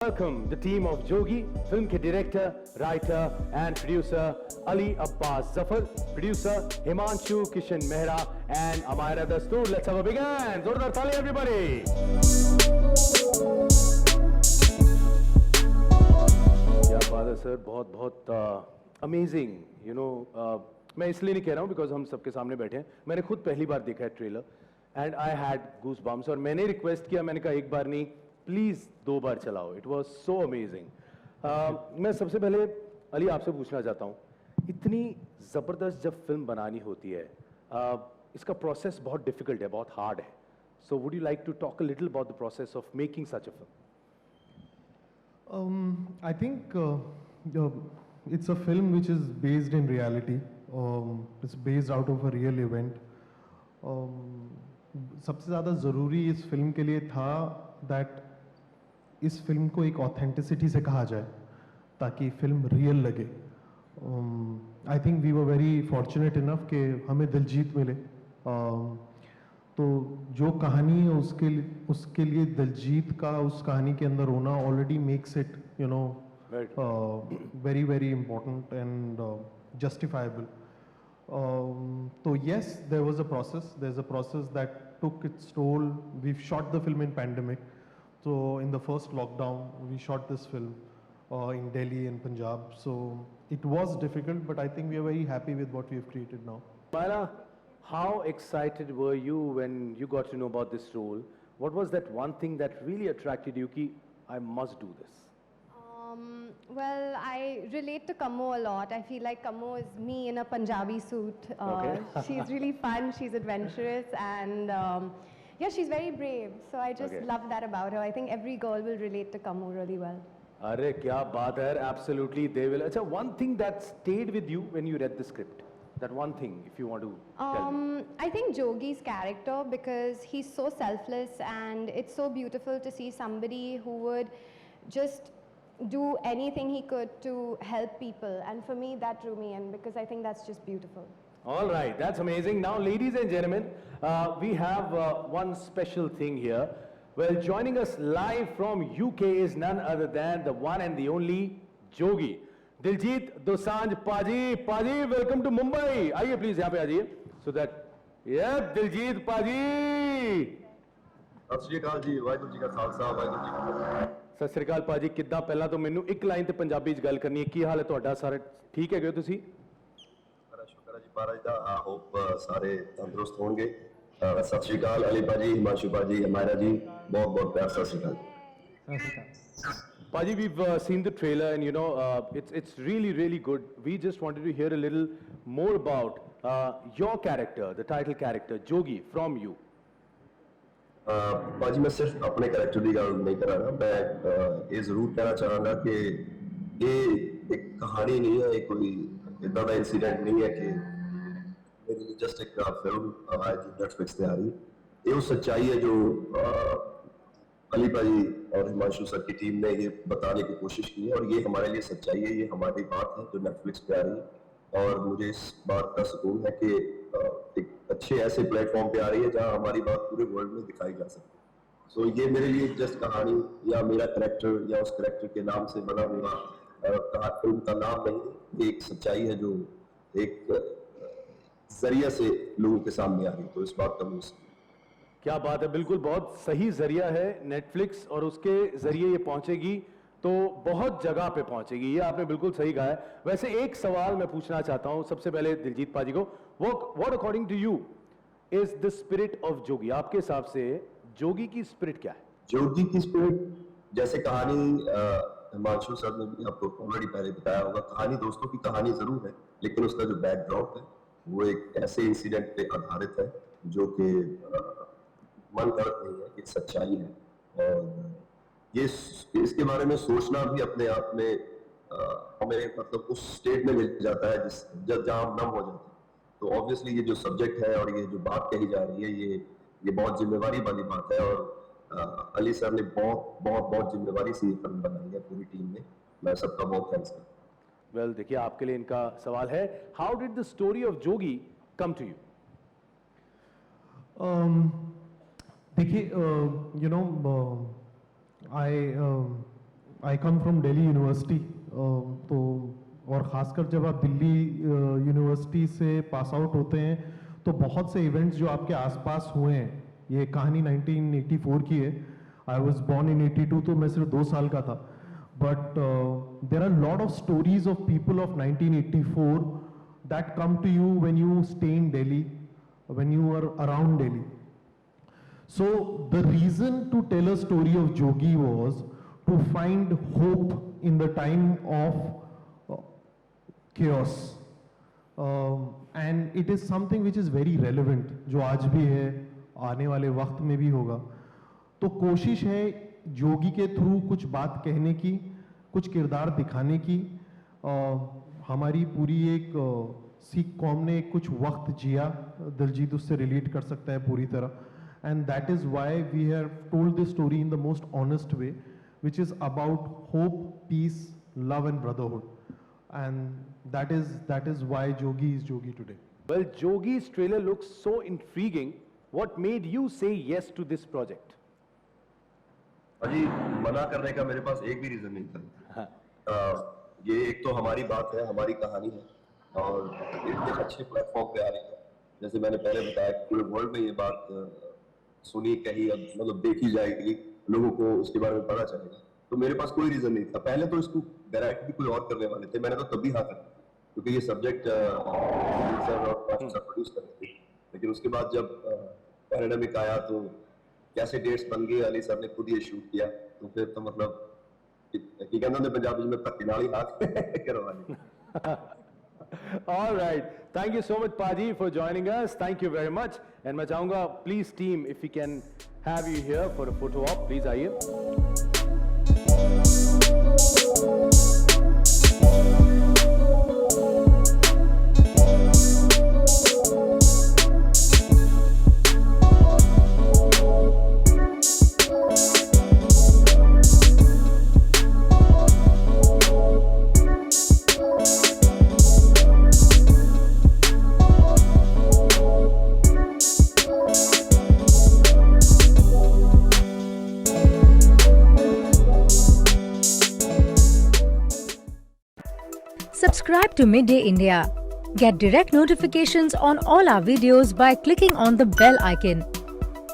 Welcome the team of Jogi, film ke director, writer and producer Ali Abbas Zafar, producer Himanshu Kishan Mehra and Amira Dastoor. Let's have a big hand. Zordar taali everybody. क्या बात है sir, बहुत बहुत amazing मैं इसलिए नहीं कह रहा हूँ बिकॉज हम सबके सामने बैठे हैं. मैंने खुद पहली बार देखा है trailer and I had goose bumps और मैंने रिक्वेस्ट किया, मैंने कहा एक बार नहीं प्लीज 2 बार चलाओ. It was so amazing. मैं सबसे पहले अली आपसे पूछना चाहता हूँ, इतनी ज़बरदस्त जब फिल्म बनानी होती है इसका प्रोसेस बहुत डिफिकल्ट है, बहुत हार्ड है. So would you like to talk a little about the process of making such a film? I think it's a film which is based in reality. It's based out of a real event. सबसे ज़्यादा ज़रूरी इस film के लिए था that इस film को एक ऑथेंटिसिटी से कहा जाए ताकि फिल्म रियल लगे. I think we were very fortunate enough कि हमें दिलजीत मिले. तो जो कहानी है उसके लिए दिलजीत का उस कहानी के अंदर होना already makes it very very important and justifiable. तो yes, there was a process. There's a process that took its toll. We've shot the film in pandemic. So in the first lockdown, we shot this film in Delhi and Punjab. So it was difficult, but I think we are very happy with what we have created now. Mara, how excited were you when you got to know about this role? What was that one thing that really attracted you? Ki I must do this. Well, I relate to Kammo a lot. I feel like Kammo is me in a Punjabi suit. Okay. She's really fun, she's adventurous, and yeah, she's very brave. So I just love that about her. I think every girl will relate to Kammo really well. Arre, kya baat hai, absolutely they will. Acha, one thing that stayed with you when you read the script, that one thing, if you want to tell me. I think Jogi's character, because he's so selfless and it's so beautiful to see somebody who would just do anything he could to help people, and for me that drew me in because I think that's just beautiful. All right, that's amazing. Now ladies and gentlemen, we have one special thing here. Well, joining us live from UK is none other than the one and the only Jogi, Diljit Dosanjh Paji. Paji, welcome to Mumbai. आइए please यहाँ पे आइए. So that, yeah, Diljit Paji. ਸਤਿ ਸ਼੍ਰੀ ਅਕਾਲ ਜੀ, ਵਾਹਿਗੁਰੂ ਜੀ ਕਾ ਖਾਲਸਾ, ਵਾਹਿਗੁਰੂ ਜੀ ਕੀ ਫਤਿਹ. ਸਤਿ ਸ੍ਰੀ ਅਕਾਲ ਭਾਜੀ, ਕਿੱਦਾਂ? ਪਹਿਲਾਂ ਤਾਂ ਮੈਨੂੰ ਇੱਕ ਲਾਈਨ ਤੇ ਪੰਜਾਬੀ 'ਚ ਗੱਲ ਕਰਨੀ ਹੈ. ਕੀ ਹਾਲ ਹੈ ਤੁਹਾਡਾ? ਸਾਰੇ ਠੀਕ ਹੈਗੇ ਹੋ ਤੁਸੀਂ? ਬੜਾ ਸ਼ੁਕਰ ਹੈ ਜੀ ਮਹਾਰਾਜ ਦਾ. ਆਈ ਹੋਪ ਸਾਰੇ ਤੰਦਰੁਸਤ ਹੋਣਗੇ. ਸਤਿ ਸ਼੍ਰੀ ਅਕਾਲ ਅਲੀ ਭਾਜੀ, ਹਿਮਾਂਸ਼ੂ ਭਾਜੀ, ਹਮਾਇਰਾ ਜੀ, ਬਹੁਤ ਬਹੁਤ ਪਿਆਰ. ਸਤਿ ਸ਼੍ਰੀ ਅਕਾਲ. Paji, we've seen the trailer and it's really really good. We just wanted to hear a little more about your character, the title character Jogi, from you. ਭਾਜੀ ਮੈਂ ਸਿਰਫ ਆਪਣੇ ਕੈਰੈਕਟਰ ਦੀ ਗੱਲ ਨਹੀਂ ਕਰਾਂਗਾ. ਮੈਂ ਇਹ ਜ਼ਰੂਰ ਕਹਿਣਾ ਚਾਹਾਂਗਾ ਕਿ ਇਹ ਇੱਕ ਕਹਾਣੀ ਨਹੀਂ ਹੈ, ਇਹ ਕੋਈ ਇੱਦਾਂ ਦਾ ਇਨਸੀਡੈਂਟ ਨਹੀਂ ਹੈ ਕਿ मेरे लिए जस्ट एक फिल्म आज नेटफ्लिक्स पे आ रही. ये वो सच्चाई है जो अली भाई और हिमांशु सर की टीम ने ये बताने की कोशिश की है, और ये हमारे लिए सच्चाई है, ये हमारी बात है जो नेटफ्लिक्स पे आ रही है. और मुझे इस बात का सुकून है कि एक अच्छे ऐसे प्लेटफॉर्म पे आ रही है जहाँ हमारी बात पूरे वर्ल्ड में दिखाई जा सकती है. सो ये मेरे लिए जस्ट कहानी या मेरा करेक्टर या उस करेक्टर के नाम से बना हुआ फिल्म का नाम नहीं, ये एक सच्चाई है जो एक जरिया से लोगों के सामने आ रही. तो इस बात का मुझे क्या बात है, बिल्कुल बहुत सही जरिया है नेटफ्लिक्स, और उसके जरिए ये पहुंचेगी तो बहुत जगह पे पहुंचेगी. ये आपने बिल्कुल सही कहा है. वैसे एक सवाल मैं पूछना चाहता हूं सबसे पहले दिलजीत पाजी को. What according to you is the spirit of Jogi? आपके हिसाब से जोगी की स्पिरिट क्या है? जोगी की स्पिरिट, जैसे कहानी हिमांशु सर ने भी आपको ऑलरेडी पहले बताया होगा, कहानी दोस्तों की कहानी जरूर है, लेकिन उसका जो बैकड्रॉप है वो एक ऐसे इंसिडेंट पे आधारित है जो कि मन गलत नहीं है, एक सच्चाई है. और ये इसके बारे में सोचना भी अपने आप में हमें मतलब उस स्टेट में मिल जाता है जहाँ हम नम हो जाते हैं. तो ऑब्वियसली ये जो सब्जेक्ट है और ये जो बात कही जा रही है, ये बहुत जिम्मेवारी वाली बात है. और अली सर ने बहुत जिम्मेवारी से ये फिल्म बनाई है पूरी टीम ने. मैं सबका बहुत थैंक्स करता हूँ. वेल, देखिए आपके लिए इनका सवाल है, how did the story of Jogi come to you? देखिए, I I come from Delhi University, तो और ख़ासकर जब आप दिल्ली यूनिवर्सिटी से पास आउट होते हैं तो बहुत से इवेंट्स जो आपके आसपास हुए हैं, ये कहानी 1984 की है, आई वॉज बॉर्न इन 82, तो मैं सिर्फ 2 साल का था, but there are lot of stories of people of 1984 that come to you when you stay in Delhi, when you are around Delhi. So the reason to tell a story of Jogi was to find hope in the time of chaos, and it is something which is very relevant, जो आज भी है, आने वाले वक्त में भी होगा. तो कोशिश है जोगी के थ्रू कुछ बात कहने की, कुछ किरदार दिखाने की. हमारी पूरी एक सिख कौम ने कुछ वक्त जिया, दिलजीत उससे रिलेट कर सकता है पूरी तरह. And that is why we have told this story in the most honest way, which is about hope, peace, love and brotherhood. And that is why Jogi is Jogi today. Well, Jogi's trailer looks so intriguing. What made you say yes to this project? अजी मना करने का मेरे पास एक भी reason नहीं था. ये एक तो हमारी बात है, हमारी कहानी है और एक अच्छे प्लेटफॉर्म पे आ रही है. जैसे मैंने पहले बताया पूरे वर्ल्ड में ये बात सुनी, कही, मतलब देखी जाएगी, लोगों को उसके बारे में पता चलेगा. तो मेरे पास कोई रीजन नहीं था. पहले तो इसको डायरेक्ट भी कोई और करने वाले थे, मैंने तो तभी हाँ कर, क्योंकि ये सब्जेक्ट प्रोड्यूस कर रहे थे. लेकिन उसके बाद जब पैराडामिक आया तो कैसे डेट्स बन गए, अली सर ने खुद ये शूट किया, तो फिर तो मतलब की कहते हैं पंजाबी में धक्के नाल ही हाथ करवा लिया. All right. Thank you so much, Paji, for joining us. Thank you very much. And मैं चाहूँगा, please team, if we can have you here for a photo op, please आइए. Subscribe to Midday India. Get direct notifications on all our videos by clicking on the bell icon.